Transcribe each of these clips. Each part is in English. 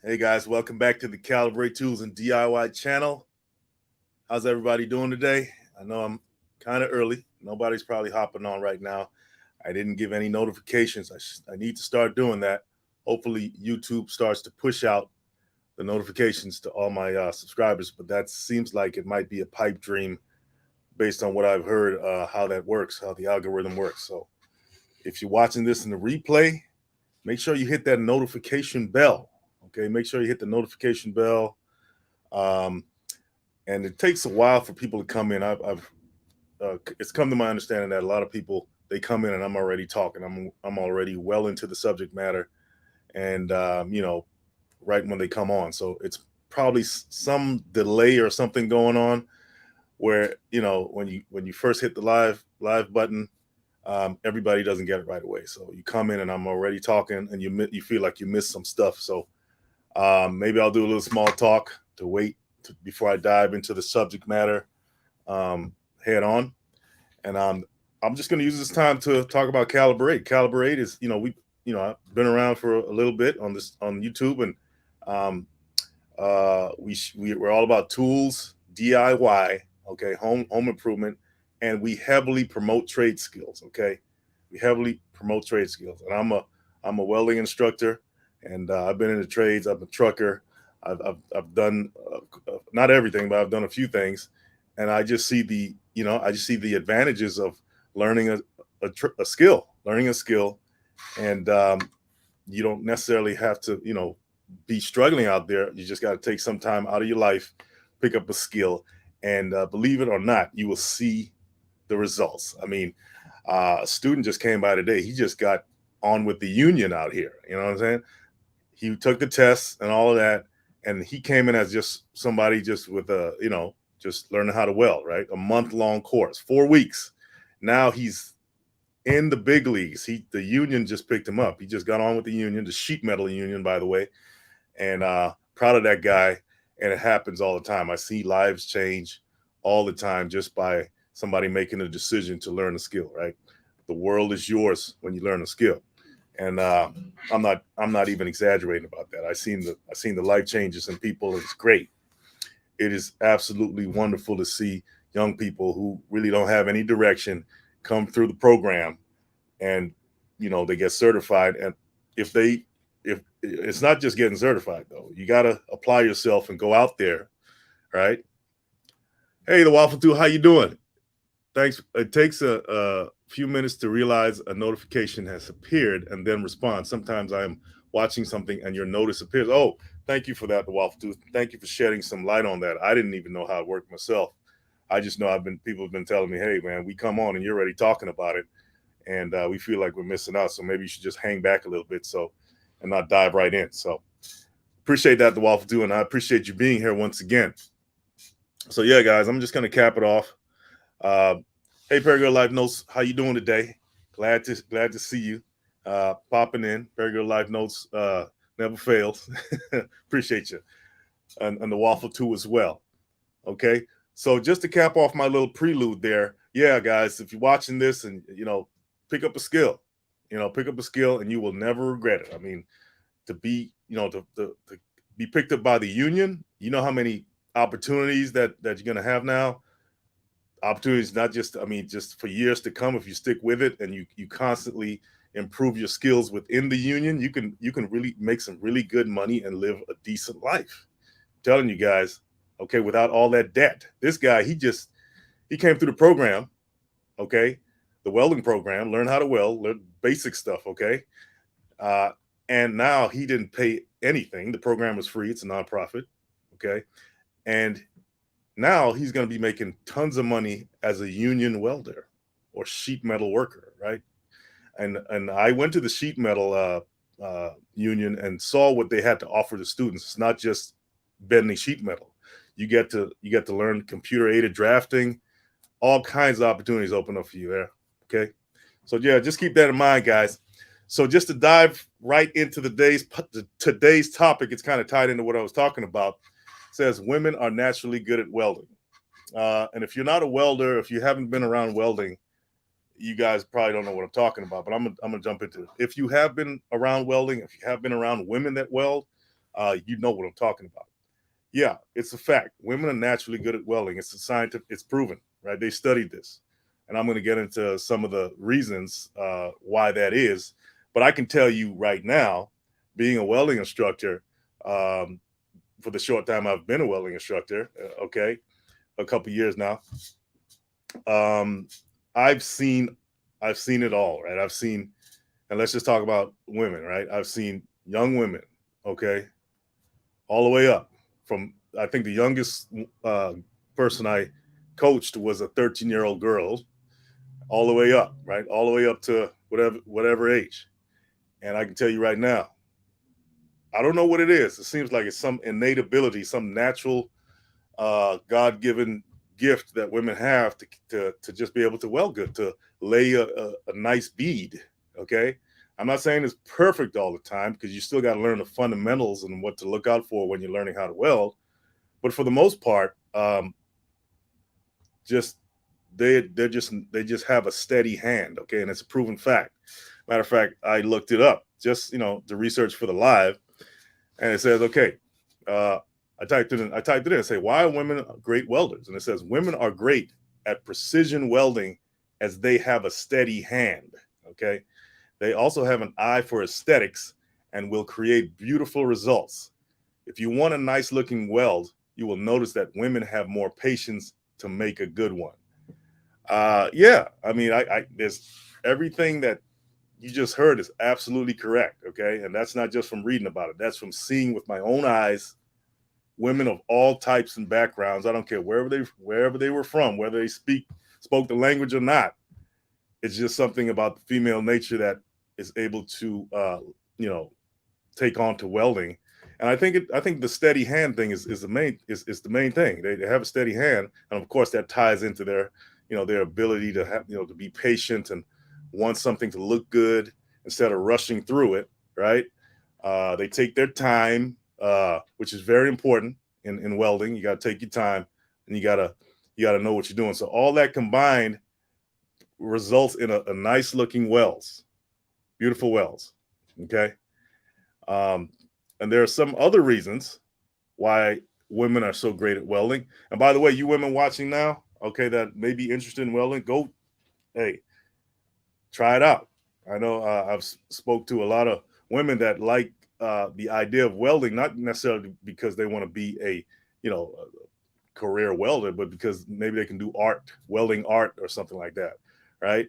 Hey guys, welcome back to the Calibrate Tools and DIY channel. How's everybody doing today? I know I'm kind of early. Nobody's probably hopping on right now. I didn't give any notifications. I need to start doing that. Hopefully, YouTube starts to push out the notifications to all my subscribers, but that seems like it might be a pipe dream based on what I've heard, how that works, how the algorithm works. So if you're watching this in the replay, make sure you hit that notification bell. Okay, make sure you hit the notification bell. Um, and it takes a while for people to come in. I've it's come to my understanding that a lot of people they come in and I'm already talking. I'm already well into the subject matter, and right when they come on. So it's probably some delay or something going on where when you first hit the live button, everybody doesn't get it right away. So you come in and I'm already talking, and you feel like you missed some stuff. So maybe I'll do a little small talk to before I dive into the subject matter head on. And I'm just going to use this time to talk about Calibrate. Calibrate is, I've been around for a little bit on YouTube, and um, we're all about tools, DIY, okay, home improvement, and we heavily promote trade skills. Okay, we heavily promote trade skills, and I'm a welding instructor, and I've been in the trades. I'm a trucker. I've done not everything, but I've done a few things, and I just see the advantages of learning a skill, and you don't necessarily have to be struggling out there. You just got to take some time out of your life, pick up a skill, and believe it or not, you will see the results. I mean, a student just came by today. He just got on with the union out here. You know what I'm saying? He took the tests and all of that, and he came in as just somebody just with just learning how to weld. Right, a month-long course, 4 weeks. Now he's in the big leagues. The union just picked him up. He just got on with the union, the sheet metal union, by the way, and proud of that guy. And it happens all the time. I see lives change all the time just by somebody making a decision to learn a skill. Right, the world is yours when you learn a skill, and I'm not even exaggerating about that. I seen the life changes in people. It's great. It is absolutely wonderful to see young people who really don't have any direction come through the program, and they get certified. And if it's not just getting certified, though, you got to apply yourself and go out there. Right? Hey, the waffle too, how you doing? Thanks. It takes a few minutes to realize a notification has appeared and then respond. Sometimes I'm watching something and your notice appears. Oh, thank you for that, the waffle tooth. Thank you for shedding some light on that. I didn't even know how it worked myself. I just know people have been telling me, hey man, we come on and you're already talking about it, and we feel like we're missing out. So maybe you should just hang back a little bit, and not dive right in. So appreciate that, the waffle too, and I appreciate you being here once again. So yeah, guys, I'm just gonna cap it off. Uh, hey, Perigirl Life Notes, how you doing today? Glad to see you popping in. Perigirl Life Notes never fails. Appreciate you, and the waffle too as well. Okay, so just to cap off my little prelude there, yeah, guys, if you're watching this and pick up a skill, pick up a skill, and you will never regret it. I mean, to be to be picked up by the union, you know how many opportunities that you're gonna have now. Opportunities not just, I mean, just for years to come if you stick with it and you constantly improve your skills within the union. You can really make some really good money and live a decent life. I'm telling you guys, okay, without all that debt. This guy, he came through the program, okay, the welding program, learn how to weld, learn basic stuff, okay, uh, and now he didn't pay anything. The program was free. It's a nonprofit, okay, and now he's going to be making tons of money as a union welder or sheet metal worker, right? And I went to the sheet metal union and saw what they had to offer the students. It's not just bending sheet metal. You get to learn computer aided drafting. All kinds of opportunities open up for you there. Okay, so yeah, just keep that in mind, guys. So just to dive right into today's topic, it's kind of tied into what I was talking about. It says women are naturally good at welding. And if you're not a welder, if you haven't been around welding, you guys probably don't know what I'm talking about. But I'm gonna jump into it. If you have been around welding, if you have been around women that weld, you know what I'm talking about. Yeah, it's a fact. Women are naturally good at welding. It's a scientific. It's proven, right? They studied this, and I'm going to get into some of the reasons why that is. But I can tell you right now, being a welding instructor, um, for the short time I've been a welding instructor, okay, a couple years now, um, I've seen, I've seen it all, right? I've seen, and let's just talk about women, right? I've seen young women, okay, all the way up from, I think the youngest person I coached was a 13-year-old girl, all the way up, right? All the way up to whatever age. And I can tell you right now, I don't know what it is. It seems like it's some innate ability, some natural God-given gift that women have to just be able to weld good, to lay a nice bead. Okay, I'm not saying it's perfect all the time, because you still got to learn the fundamentals and what to look out for when you're learning how to weld. But for the most part, just they just have a steady hand. Okay, and it's a proven fact. Matter of fact, I looked it up, just the research for the live, and it says, okay, I typed it in and say, why are women great welders? And it says women are great at precision welding as they have a steady hand. Okay, they also have an eye for aesthetics and will create beautiful results. If you want a nice looking weld, you will notice that women have more patience to make a good one. Yeah, I mean, I there's everything that you just heard is absolutely correct. Okay, and that's not just from reading about it. That's from seeing with my own eyes women of all types and backgrounds. I don't care wherever they were from, whether they spoke the language or not. It's just something about the female nature that is able to take on to welding. And I think the steady hand thing is the main thing. They have a steady hand, and of course that ties into their their ability to have to be patient and want something to look good instead of rushing through it. Right? They take their time, which is very important in welding. You got to take your time, and you gotta know what you're doing. So all that combined results in a nice looking welds, beautiful welds. Okay. Um, and there are some other reasons why women are so great at welding. And by the way, you women watching now, okay, that may be interested in welding, go, hey, try it out. I know I've spoke to a lot of women that like the idea of welding, not necessarily because they want to be a career welder, but because maybe they can do welding art or something like that, right?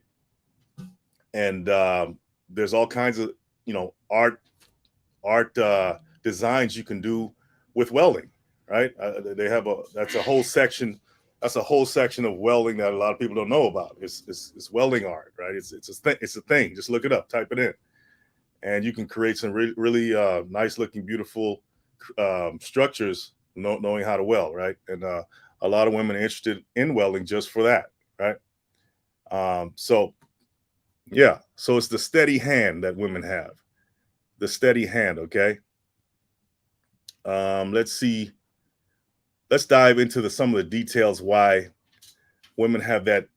And there's all kinds of art designs you can do with welding, right? They have that's a whole section. That's a whole section of welding that a lot of people don't know about. It's welding art, right? It's a thing. Just look it up, type it in, and you can create some really nice looking, beautiful structures, knowing how to weld, right? And a lot of women are interested in welding just for that, right? So yeah, so it's the steady hand that women have, the steady hand. Okay. Let's see. Let's dive into some of the details why women have that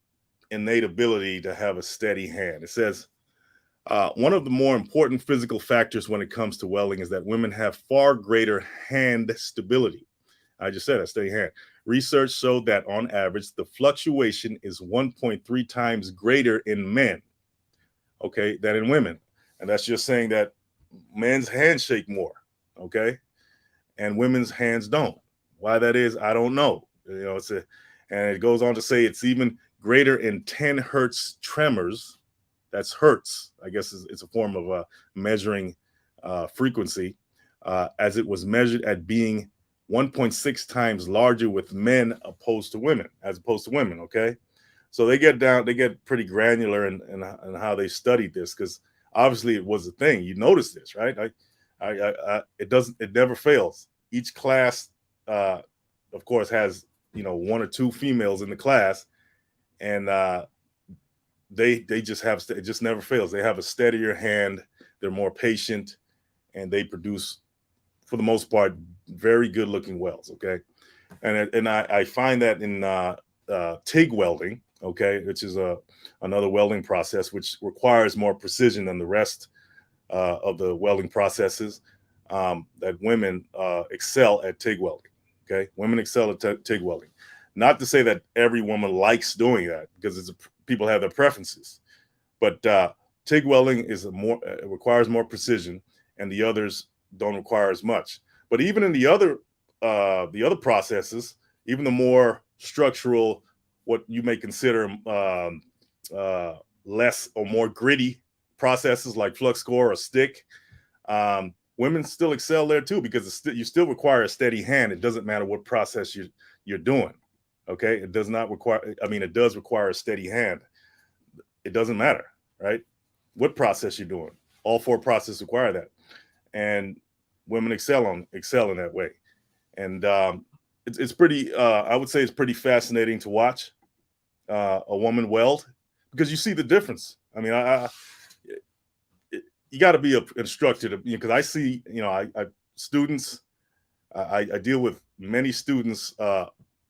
innate ability to have a steady hand. It says one of the more important physical factors when it comes to welding is that women have far greater hand stability. I just said a steady hand. Research showed that on average, the fluctuation is 1.3 times greater in men, okay, than in women. And that's just saying that men's hands shake more, okay, and women's hands don't. Why that is, I don't know. And it goes on to say it's even greater in 10 hertz tremors. That's hertz, I guess it's a form of measuring frequency, as it was measured at being 1.6 times larger with men as opposed to women. Okay, so they get pretty granular in how they studied this, because obviously it was a thing. You notice this, right? It never fails. Each class, of course, has one or two females in the class, and they just have it just never fails. They have a steadier hand. They're more patient, and they produce, for the most part, very good looking welds. Okay, and I find that in TIG welding. Okay, which is another welding process which requires more precision than the rest of the welding processes. that women excel at TIG welding. Okay, women excel at TIG welding. Not to say that every woman likes doing that, because people have their preferences, but TIG welding is it requires more precision, and the others don't require as much. But even in the other processes, even the more structural, what you may consider uh, less or more gritty processes like flux core or stick, women still excel there too, because you still require a steady hand. It doesn't matter what process you're doing. Okay, it does not require. I mean, it does require a steady hand. It doesn't matter, right? What process you're doing. All four processes require that, and women excel in that way. And it's pretty. I would say it's pretty fascinating to watch a woman weld, because you see the difference. I mean, you got to be an instructor to, because I see, I students. I deal with many students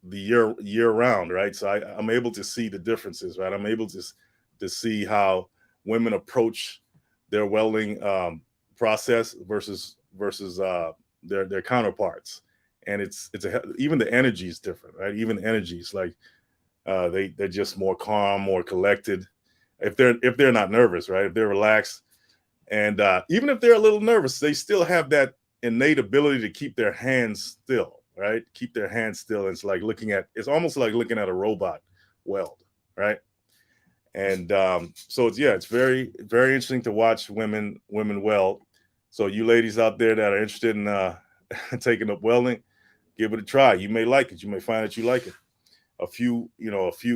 the year round, right? So I'm able to see the differences, right? I'm able to see how women approach their welding process versus their counterparts, and even the energy is different, right? Even the energy is like they're just more calm, more collected. If they're not nervous, right? If they're relaxed, and even if they're a little nervous, they still have that innate ability to keep their hands still, right? Keep their hands still. It's almost like looking at a robot weld, right? And so it's very, very interesting to watch women weld. So you ladies out there that are interested in taking up welding, give it a try. You may like it. You may find that you like it. A few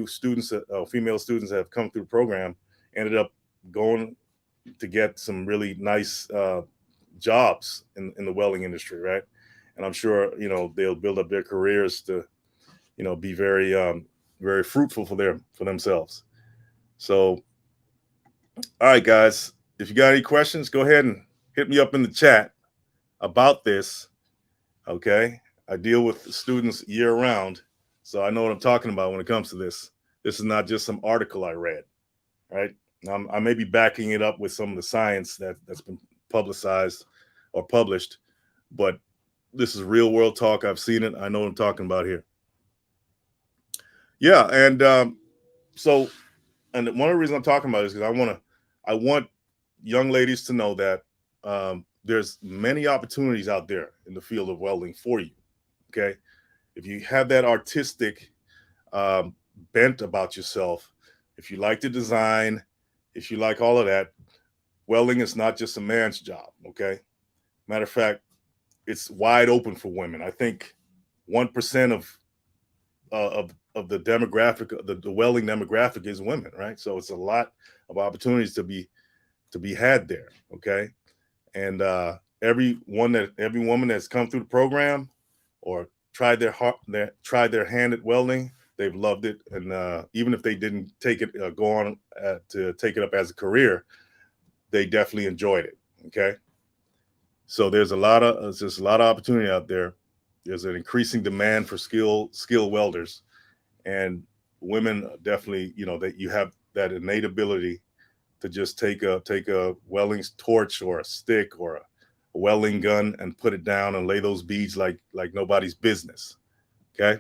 students, female students that have come through the program, ended up going to get some really nice jobs in the welding industry, right? And I'm sure they'll build up their careers to be very very fruitful for themselves. So, all right, guys, if you got any questions, go ahead and hit me up in the chat about this. Okay, I deal with students year round, so I know what I'm talking about when it comes to this. This is not just some article I read, right? I may be backing it up with some of the science that's been publicized or published, but this is real world talk. I've seen it. I know what I'm talking about here. Yeah, and so, and one of the reasons I'm talking about it is because I want young ladies to know that there's many opportunities out there in the field of welding for you. Okay, if you have that artistic bent about yourself, if you like to design, if you like all of that, welding is not just a man's job. Okay, matter of fact, it's wide open for women. I think 1% of the demographic, the welding demographic, is women, right? So it's a lot of opportunities to be had there. Okay, and every woman that's come through the program or tried their hand at welding, they've loved it. And even if they didn't go on to take it up as a career, they definitely enjoyed it. Okay, so there's just a lot of opportunity out there. There's an increasing demand for skilled welders, and women definitely, that you have that innate ability to just take a welding torch or a stick or a welding gun and put it down and lay those beads like nobody's business. Okay,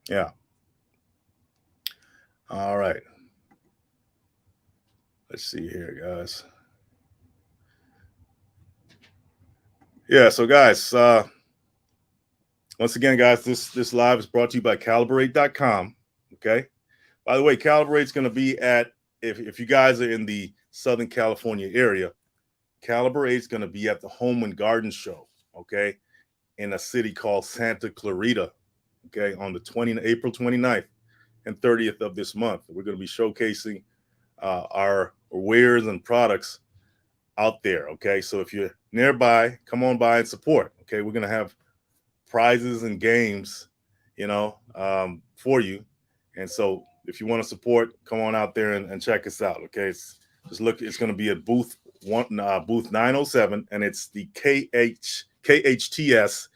yeah. All right, let's see here, guys. Yeah, so guys, once again, guys, this live is brought to you by calibrate.com. Okay, by the way, Calibrate's going to be at, if you guys are in the Southern California area, Calibrate's going to be at the Home and Garden Show, okay, in a city called Santa Clarita, okay, on April 29th and 30th of this month. We're going to be showcasing our wares and products out there, okay? So if you're nearby, come on by and support, okay? We're going to have prizes and games, for you. And so if you want to support, come on out there and check us out, okay? It's going to be at booth 907, and it's the KHTS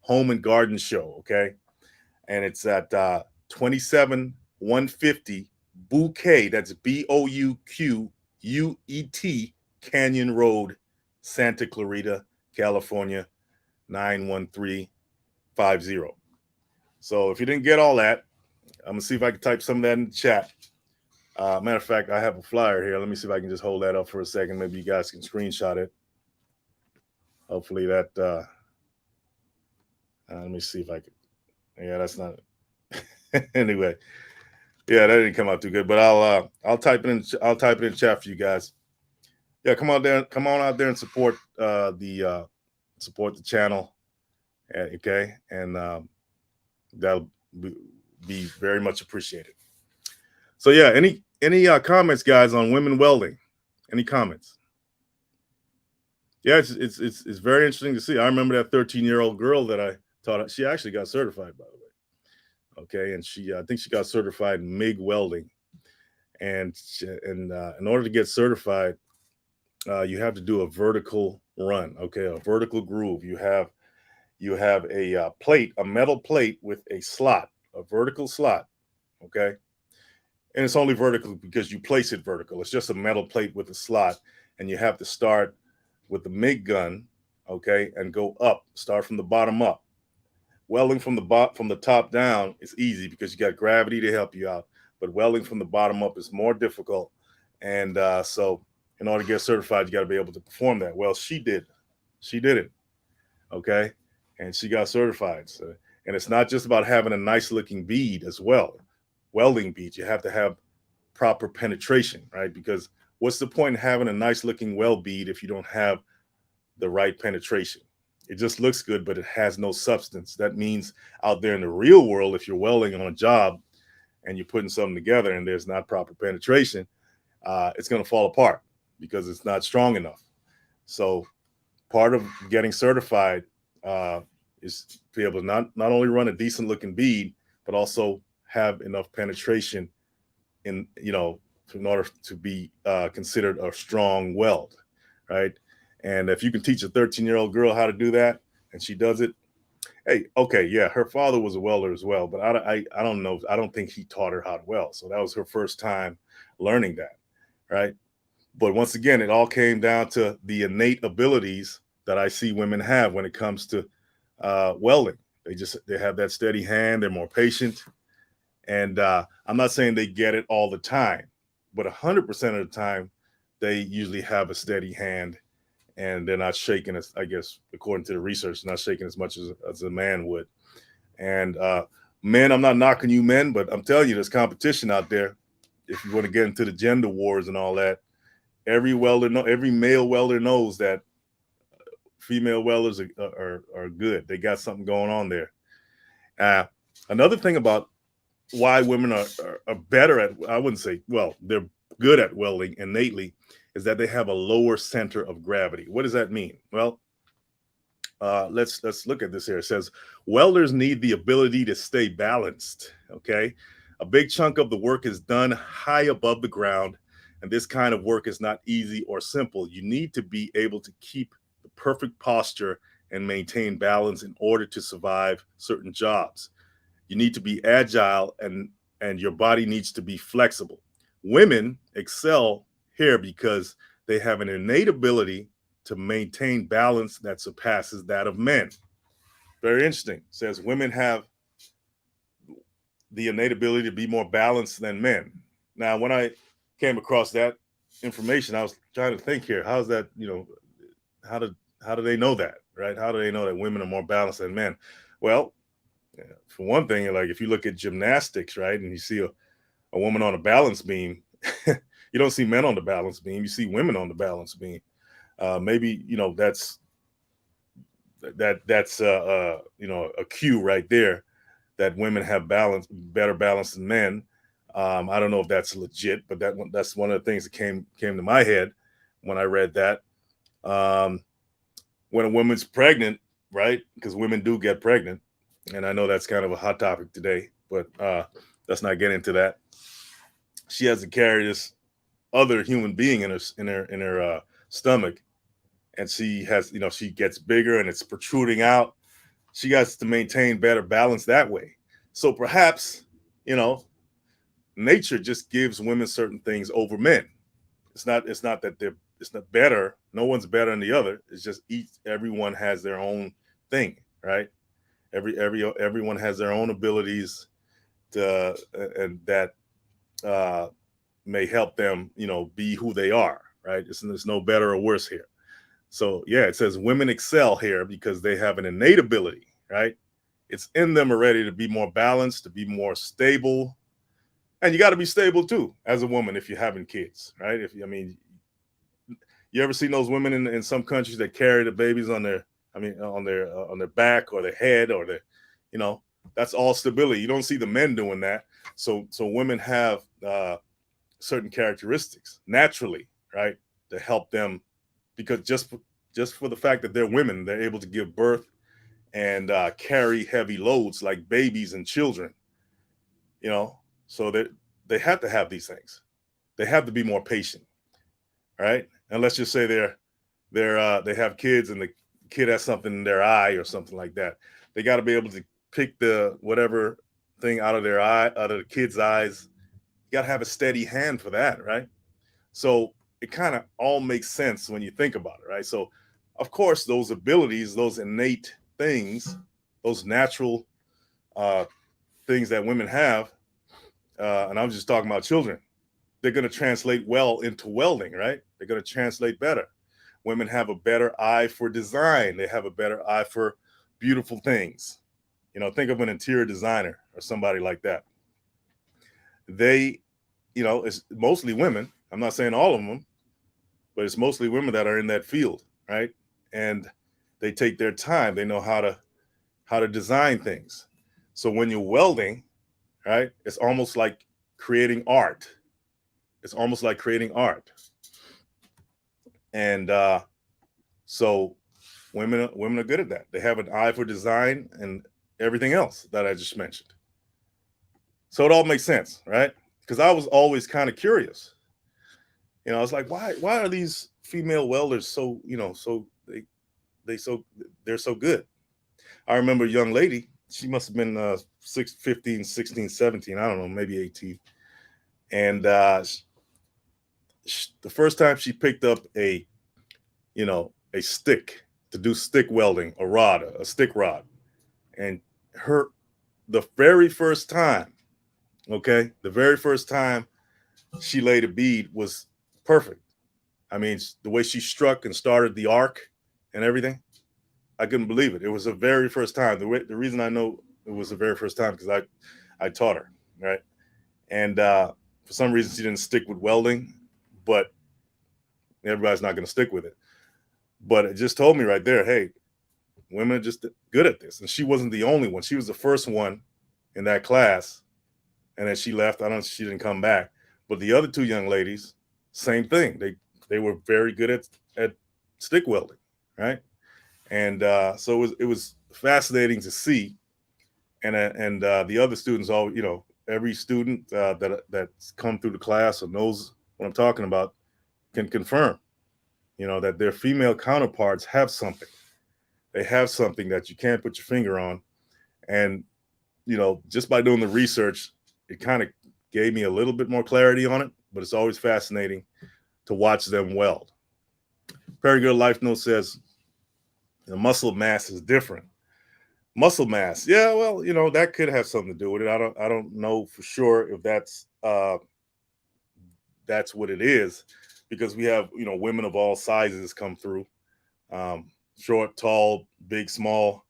Home and Garden Show, okay? And it's at 27150 Bouquet, that's Bouquet Canyon Road, Santa Clarita, California 91350. So if you didn't get all that, I'm gonna see if I can type some of that in the chat. Matter of fact, I have a flyer here. Let me see if I can just hold that up for a second. Maybe you guys can screenshot it. Hopefully that. Let me see if I can. Yeah, that's not it. Anyway, yeah, that didn't come out too good. But I'll type it in. I'll type it in chat for you guys. Yeah, come on out there and support the channel. Okay, and that'll be very much appreciated. So yeah, any comments, guys, on women welding? Any comments? Yeah, it's very interesting to see. I remember that 13-year-old girl that I taught. She actually got certified, by the way. Okay, and I think she got certified in MIG welding, and in order to get certified, you have to do a vertical run. Okay, a vertical groove. You have a plate, a metal plate with a slot, a vertical slot. Okay, and it's only vertical because you place it vertical. It's just a metal plate with a slot, and you have to start with the MIG gun, okay, and go up. Start from the bottom up. Welding from the top down is easy because you got gravity to help you out. But welding from the bottom up is more difficult, and so in order to get certified, you got to be able to perform that. Well, she did it, okay, and she got certified. So, and it's not just about having a nice looking bead as well. Welding beads, you have to have proper penetration, right? Because what's the point in having a nice looking weld bead if you don't have the right penetration? It just looks good, but it has no substance. That means out there in the real world, if you're welding on a job and you're putting something together and there's not proper penetration, it's going to fall apart because it's not strong enough. So part of getting certified is to be able to not only run a decent looking bead, but also have enough penetration in order to be considered a strong weld, right? And if you can teach a 13-year-old girl how to do that, and she does it, hey, okay, yeah, her father was a welder as well, but I don't know, I don't think he taught her how to weld, so that was her first time learning that, right? But once again, it all came down to the innate abilities that I see women have when it comes to welding. They have that steady hand, they're more patient. And I'm not saying they get it all the time, but 100% of the time, they usually have a steady hand, and they're not shaking as, I guess, according to the research, not shaking as much as a man would. And men, I'm not knocking you men, but I'm telling you, there's competition out there. If you want to get into the gender wars and all that, every male welder knows that female welders are good. They got something going on there. Another thing about why women are better at, I wouldn't say, well, they're good at welding innately, is that they have a lower center of gravity. What does that mean? Well, let's look at this here. It says welders need the ability to stay balanced. Okay, a big chunk of the work is done high above the ground, and this kind of work is not easy or simple. You need to be able to keep the perfect posture and maintain balance in order to survive certain jobs. You need to be agile, and your body needs to be flexible. Women excel here because they have an innate ability to maintain balance that surpasses that of men. Very interesting. It says women have the innate ability to be more balanced than men. Now, when I came across that information, I was trying to think here, how's that, how do they know that, right? How do they know that women are more balanced than men? Well, for one thing, like if you look at gymnastics, right, and you see a woman on a balance beam, you don't see men on the balance beam. You see women on the balance beam. Maybe that's a cue right there that women have better balance than men. I don't know if that's legit, but that's one of the things that came to my head when I read that. When a woman's pregnant, right? Because women do get pregnant, and I know that's kind of a hot topic today, but let's not get into that. She has to carry this other human being in her stomach, and she has, she gets bigger and it's protruding out. She has to maintain better balance that way. So perhaps, nature just gives women certain things over men. It's not that they're it's not better. No one's better than the other. It's just everyone has their own thing, right? Everyone has their own abilities to, and that uh, may help them, be who they are, right? There's no better or worse here. So yeah, it says women excel here because they have an innate ability, right? It's in them already to be more balanced, to be more stable, and you got to be stable too as a woman if you're having kids, right? You ever seen those women in some countries that carry the babies on their, on their back or their head or their, you know, that's all stability. You don't see the men doing that. So women have certain characteristics naturally, right, to help them, because just for the fact that they're women, they're able to give birth and carry heavy loads like babies and children, so that they have to have these things. They have to be more patient, right? And let's just say they have kids and the kid has something in their eye or something like that. They got to be able to pick the whatever thing out of their eye, out of the kid's eyes. You got to have a steady hand for that, right? So it kind of all makes sense when you think about it, right? So of course those abilities, those innate things, those natural things that women have, and I'm just talking about children, they're going to translate well into welding, right? They're going to translate better. Women have a better eye for design. They have a better eye for beautiful things. Think of an interior designer or somebody like that. They, it's mostly women. I'm not saying all of them, but it's mostly women that are in that field, right? And they take their time. They know how to design things. So when you're welding, right, it's almost like creating art. It's almost like creating art. And so women are good at that. They have an eye for design and everything else that I just mentioned. So it all makes sense, right? Because I was always kind of curious. I was like, why are these female welders so, they're so good? I remember a young lady, she must have been 15, 16, 17, I don't know, maybe 18. And the first time she picked up a stick to do stick welding, a stick rod, and the very first time, the very first time she laid a bead was perfect. I mean, the way she struck and started the arc and everything, I couldn't believe it. It was the very first time. The reason I know it was the very first time because I taught her, right? And for some reason she didn't stick with welding, but everybody's not going to stick with it. But it just told me right there, hey, women are just good at this. And she wasn't the only one. She was the first one in that class. And then she left. She didn't come back. But the other two young ladies, same thing. They were very good at stick welding, right? And so it was fascinating to see. And the other students, every student that's come through the class or knows what I'm talking about can confirm, that their female counterparts have something. They have something that you can't put your finger on. And, just by doing the research, it kind of gave me a little bit more clarity on it, but it's always fascinating to watch them weld. Very Good Life Note says, muscle mass is different. Muscle mass. Yeah, well, that could have something to do with it. I don't know for sure if that's what it is, because we have, women of all sizes come through. Short, tall, big, small,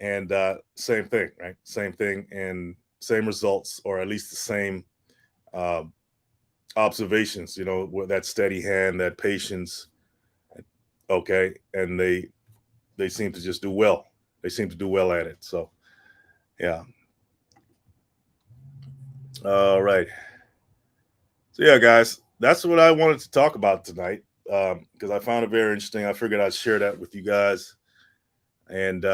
and same thing, right? Same thing and same results, or at least the same observations, with that steady hand, that patience. Okay. And they seem to just do well. They seem to do well at it. So, yeah. All right. So, yeah, guys, that's what I wanted to talk about tonight, because I found it very interesting. I figured I'd share that with you guys. And,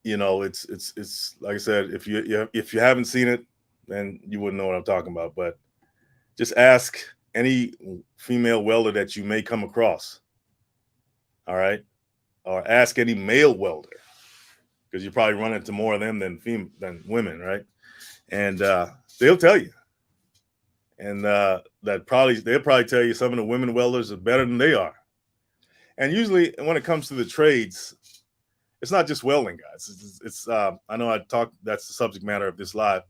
it's like I said, if you haven't seen it, then you wouldn't know what I'm talking about. But just ask any female welder that you may come across. All right. Or ask any male welder, because you probably run into more of them than women, right? And they'll tell you. and they'll probably tell you some of the women welders are better than they are. And usually, when it comes to the trades, it's not just welding, guys. I know that's the subject matter of this live,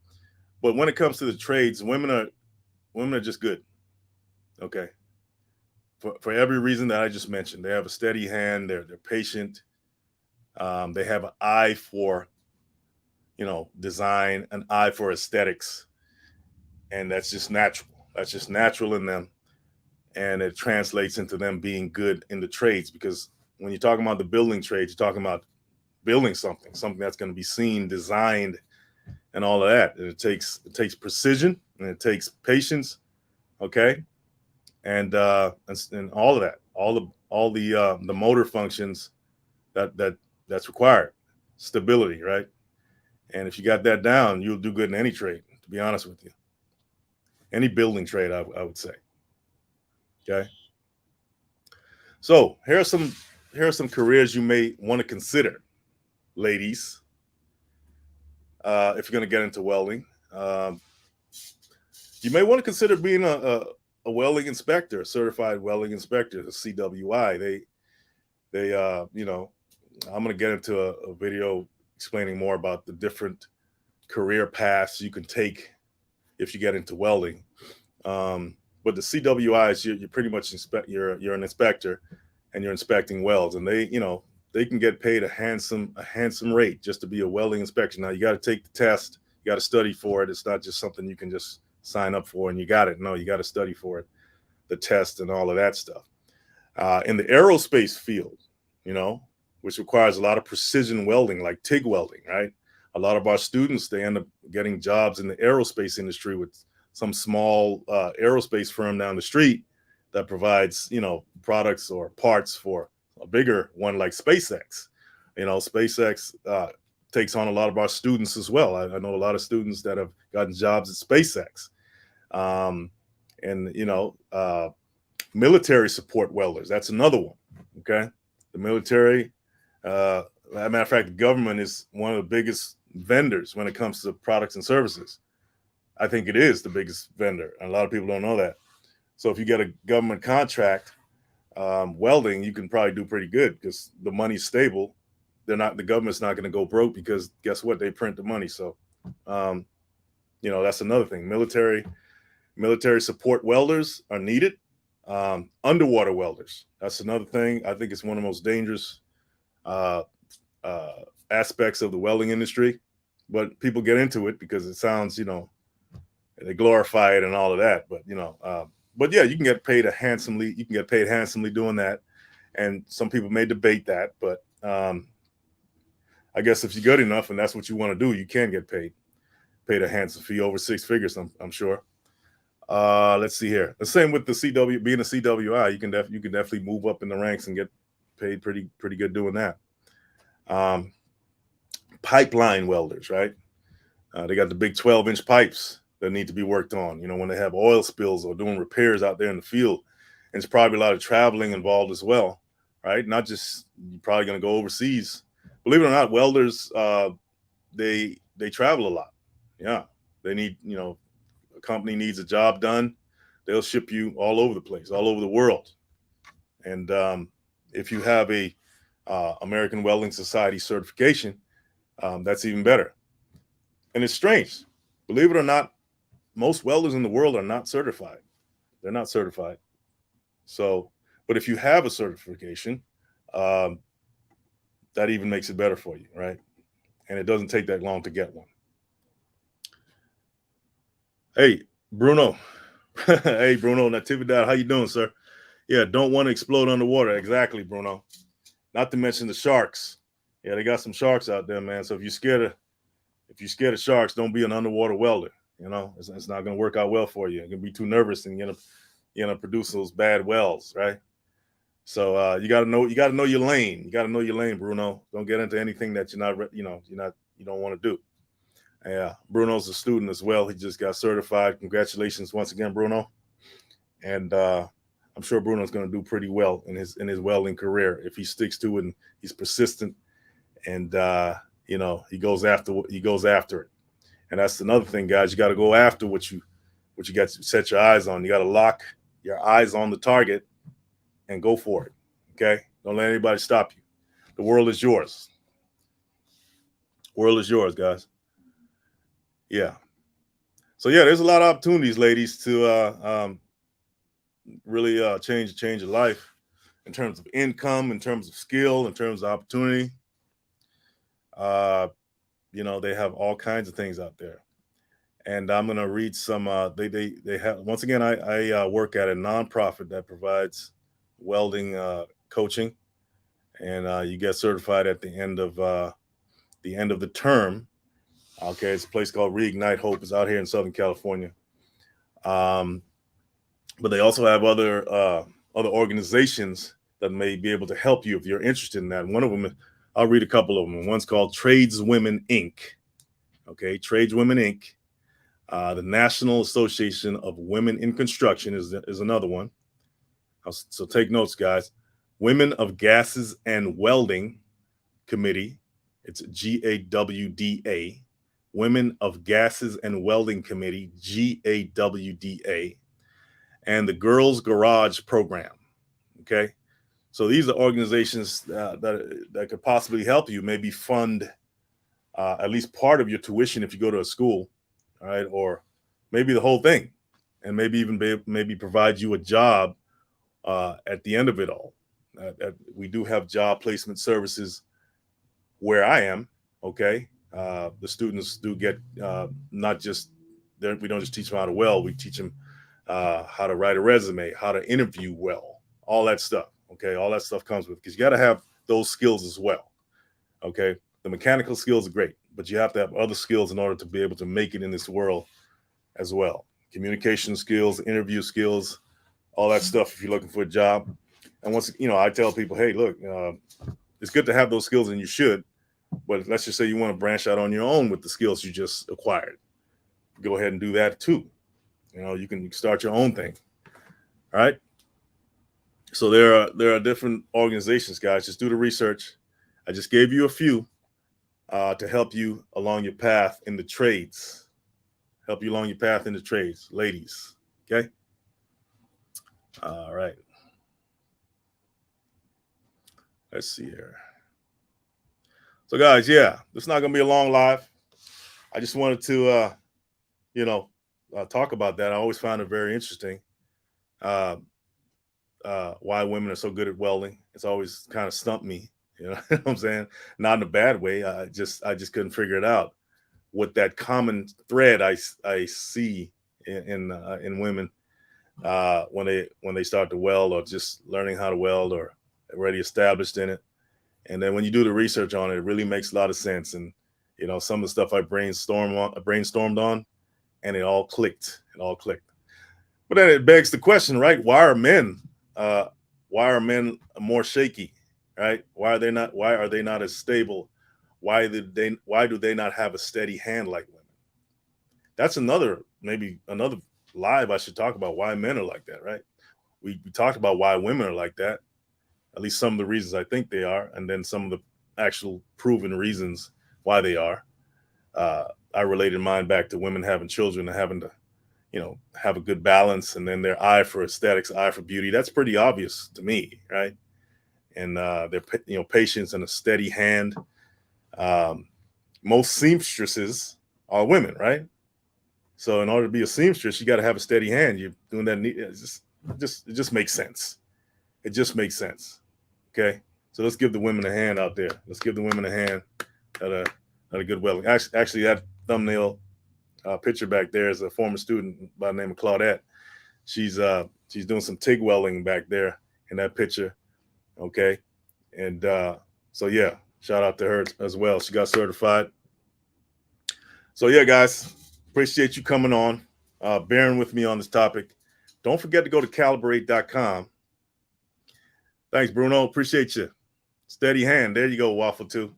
but when it comes to the trades, women are just good. Okay, for every reason that I just mentioned, they have a steady hand. They're patient. They have an eye for design, an eye for aesthetics, and that's just natural. That's just natural in them, and it translates into them being good in the trades. Because when you're talking about the building trades, you're talking about building something that's going to be seen, designed, and all of that. And it takes precision, and it takes patience. Okay, and all of that, all the motor functions that's required, stability, right? And if you got that down, you'll do good in any trade. To be honest with you, any building trade, I would say. Okay. So here are some careers you may want to consider, ladies, if you're going to get into welding. You may want to consider being a welding inspector, a certified welding inspector, a CWI. I'm going to get into a video explaining more about the different career paths you can take if you get into welding. But the CWIs, you're pretty much you're an inspector, and you're inspecting welds, and they can get paid a handsome rate just to be a welding inspector. Now you got to take the test, you got to study for it. It's not just something you can just sign up for and you got it. No, you got to study for it, the test and all of that stuff. In the aerospace field, which requires a lot of precision welding, like TIG welding, right? A lot of our students, they end up getting jobs in the aerospace industry with some small aerospace firm down the street that provides, products or parts for a bigger one like SpaceX. SpaceX takes on a lot of our students as well. I know a lot of students that have gotten jobs at SpaceX. And military support welders, that's another one. Okay. The military, as a matter of fact, the government is one of the biggest vendors when it comes to products and services. I think it is the biggest vendor, and a lot of people don't know that. So if you get a government contract, welding, you can probably do pretty good because the money's stable. The government's not going to go broke because guess what? They print the money. So, that's another thing. Military support welders are needed. Underwater welders, that's another thing. I think it's one of the most dangerous aspects of the welding industry, but people get into it because it sounds, they glorify it and all of that. But yeah, you can get paid handsomely. You can get paid handsomely doing that, and some people may debate that, but I guess if you're good enough and that's what you want to do, you can get paid a handsome fee, over six figures. I'm sure. Let's see here. The same with the CW, being a CWI, you can definitely move up in the ranks and get paid pretty good doing that. Pipeline welders, right? They got the big 12-inch pipes that need to be worked on. When they have oil spills or doing repairs out there in the field, and it's probably a lot of traveling involved as well, right? Not just, you're probably going to go overseas. Believe it or not, welders, they travel a lot. Yeah, they need, a company needs a job done, they'll ship you all over the place, all over the world. And if you have a American Welding Society certification, that's even better. And it's strange, believe it or not, most welders in the world are not certified. They're not certified. So, but if you have a certification, that even makes it better for you, right? And it doesn't take that long to get one. Hey, Bruno. Hey, Bruno, Natividad, how you doing, sir? Yeah, don't want to explode underwater. Exactly, Bruno. Not to mention the sharks. Yeah, they got some sharks out there, man. So if you're scared of sharks, don't be an underwater welder. It's not going to work out well for you. You're going to be too nervous, and you're gonna produce those bad welds, right? So you got to know your lane. You got to know your lane, Bruno. Don't get into anything that you don't want to do. Yeah, Bruno's a student as well. He just got certified. Congratulations once again, Bruno. And I'm sure Bruno's going to do pretty well in his welding career if he sticks to it and he's persistent, and he goes after it. And that's another thing, guys. You got to go after what you what you got to set your eyes on. You got to lock your eyes on the target and go for it. Okay? Don't let anybody stop you. The world is yours. World is yours, guys. Yeah. So yeah, there's a lot of opportunities, ladies, to really change your life in terms of income, in terms of skill, in terms of opportunity. They have all kinds of things out there. And I'm gonna read some. They have, once again. I work at a nonprofit that provides welding coaching, and you get certified at the end of the term. Okay, it's a place called Reignite Hope. It's out here in Southern California. But they also have other organizations that may be able to help you if you're interested in that. One of them, I'll read a couple of them. One's called Tradeswomen Inc. Okay, Tradeswomen Inc. The National Association of Women in Construction is another one. So take notes, guys. Women of Gases and Welding Committee. It's GAWDA. Women of Gases and Welding Committee, GAWDA. And the Girls Garage Program. Okay. So these are organizations that could possibly help you, maybe fund at least part of your tuition if you go to a school, all right, or maybe the whole thing, and maybe even maybe provide you a job at the end of it all. We do have job placement services where I am. Okay, the students do get not just there. We don't just teach them how to weld. We teach them how to write a resume, how to interview well, all that stuff. Okay, all that stuff comes with, because you got to have those skills as well. Okay, the mechanical skills are great, but you have to have other skills in order to be able to make it in this world as well. Communication skills, interview skills, all that stuff if you're looking for a job. And once, I tell people, hey, look, it's good to have those skills, and you should, but let's just say you want to branch out on your own with the skills you just acquired. Go ahead and do that too. You can start your own thing. All right. So there are different organizations, guys. Just do the research. I just gave you a few to help you along your path in the trades. Help you along your path in the trades, ladies. Okay. All right. Let's see here. So, guys, yeah, this is not going to be a long live. I just wanted to, talk about that. I always found it very interesting. Why women are so good at welding. It's always kind of stumped me. You know what I'm saying? Not in a bad way. I just couldn't figure it out. What that common thread I see in women when they start to weld, or just learning how to weld, or already established in it. And then when you do the research on it, it really makes a lot of sense. And some of the stuff I brainstormed on, and it all clicked. But then it begs the question, right? Why are men more shaky, right? Why are they not as stable? Why do they not have a steady hand like women? That's maybe another live I should talk about, why men are like that, right? We talked about why women are like that, at least some of the reasons I think they are, and then some of the actual proven reasons why they are. I related mine back to women having children and having to, have a good balance, and then their eye for aesthetics, eye for beauty. That's pretty obvious to me, right? And their patience and a steady hand. Most seamstresses are women, right? So in order to be a seamstress, you got to have a steady hand. You're doing that. It just makes sense. It just makes sense. Okay. So let's give the women a hand out there. Let's give the women a hand at a good welding. Actually, that thumbnail picture back there is a former student by the name of Claudette. She's doing some TIG welding back there in that picture. Okay. And so yeah, shout out to her as well. She got certified. So yeah, guys, appreciate you coming on, bearing with me on this topic. Don't forget to go to calibrate.com. Thanks, Bruno. Appreciate you. Steady hand. There you go, Waffle 2.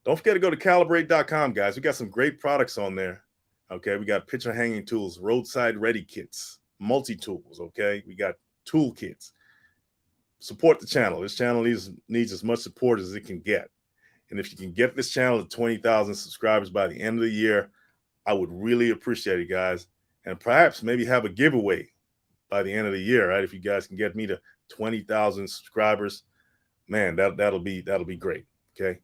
Don't forget to go to calibrate.com, guys. We got some great products on there. Okay, we got picture hanging tools, roadside ready kits, multi-tools, okay? We got tool kits. Support the channel. This channel needs as much support as it can get. And if you can get this channel to 20,000 subscribers by the end of the year, I would really appreciate it, guys. and perhaps maybe have a giveaway by the end of the year, right? If you guys can get me to 20,000 subscribers, man, that'll be great. Okay.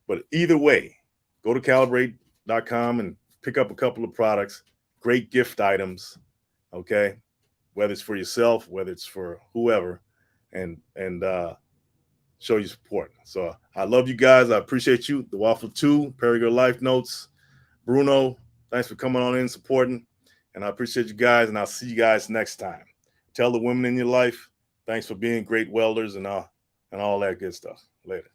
But either way, go to calibrate.com and pick up a couple of products, great gift items. Okay. Whether it's for yourself, whether it's for whoever, and show you support. So I love you guys. I appreciate you. The Waffle 2, Perigo Life Notes. Bruno, thanks for coming on in, supporting. And I appreciate you guys, and I'll see you guys next time. Tell the women in your life, thanks for being great welders and all that good stuff. Later.